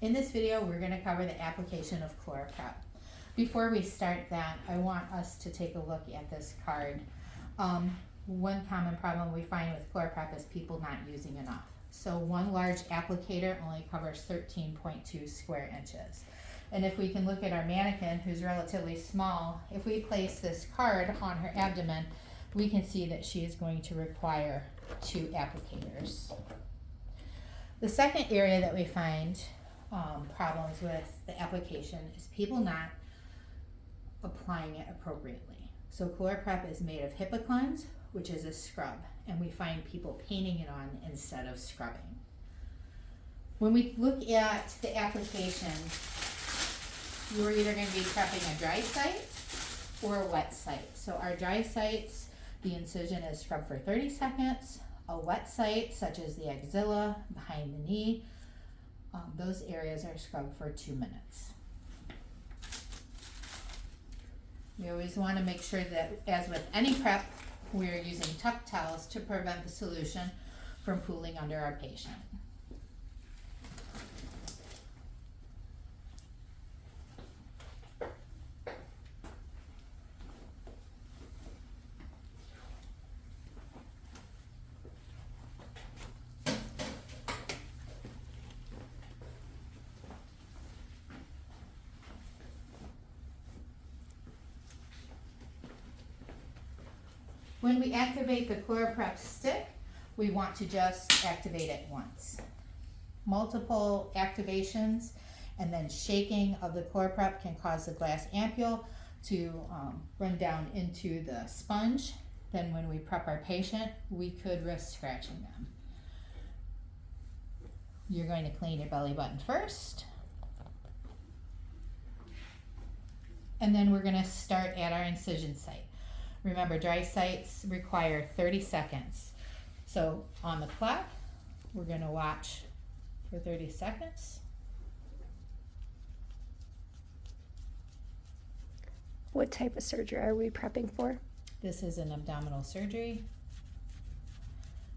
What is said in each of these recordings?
In this video, we're going to cover the application of chloraprep. Before we start that, I want us to take a look at this card. One common problem we find with chloraprep is people not using enough. So one large applicator only covers 13.2 square inches. And if we can look at our mannequin, who's relatively small, if we place this card on her abdomen, we can see that she is going to require 2 applicators. The second area that we find problems with the application is people not applying it appropriately. So chloraprep is made of HIPAA, which is a scrub, and we find people painting it on instead of scrubbing. When we look at the application, you're either going to be prepping a dry site or a wet site. So our dry sites, the incision is scrubbed for 30 seconds. A wet site, such as the axilla, behind the knee, those areas are scrubbed for 2 minutes. We always want to make sure that, as with any prep, we are using tuck towels to prevent the solution from pooling under our patient. When we activate the chloraprep stick, we want to just activate it once. Multiple activations and then shaking of the chloraprep can cause the glass ampule to run down into the sponge. Then when we prep our patient, we could risk scratching them. You're going to clean your belly button first. And then we're going to start at our incision site. Remember, dry sites require 30 seconds. So on the clock, we're going to watch for 30 seconds. What type of surgery are we prepping for? This is an abdominal surgery,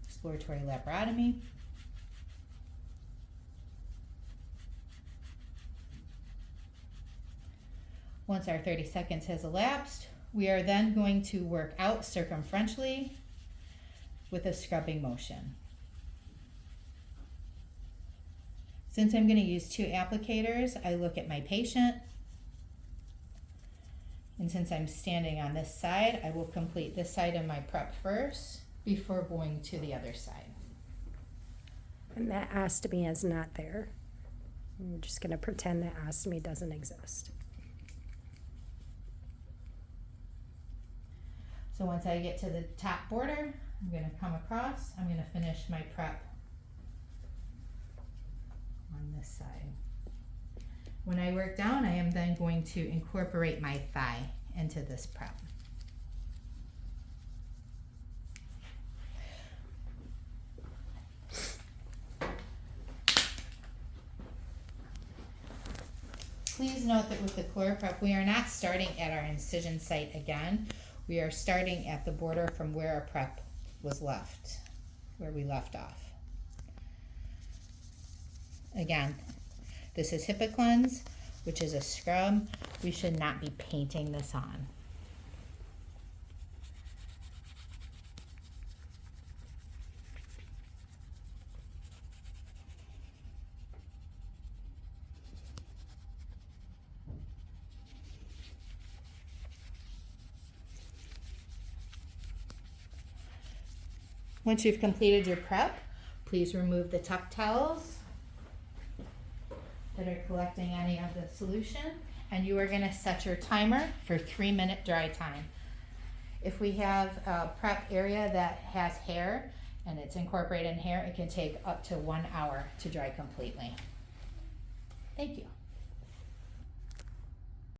exploratory laparotomy. Once our 30 seconds has elapsed, we are then going to work out circumferentially with a scrubbing motion. Since I'm going to use 2 applicators, I look at my patient. And since I'm standing on this side, I will complete this side of my prep first before going to the other side. And that ostomy is not there. We're just going to pretend that ostomy doesn't exist. So once I get to the top border, I'm going to come across. I'm going to finish my prep on this side. When I work down, I am then going to incorporate my thigh into this prep. Please note that with the chloraprep, we are not starting at our incision site again. We are starting at the border from where our prep was left, where we left off. Again, this is HIPAA, which is a scrub. We should not be painting this on. Once you've completed your prep, please remove the tuck towels that are collecting any of the solution, and you are going to set your timer for 3-minute dry time. If we have a prep area that has hair and it's incorporated in hair, it can take up to 1 hour to dry completely. Thank you.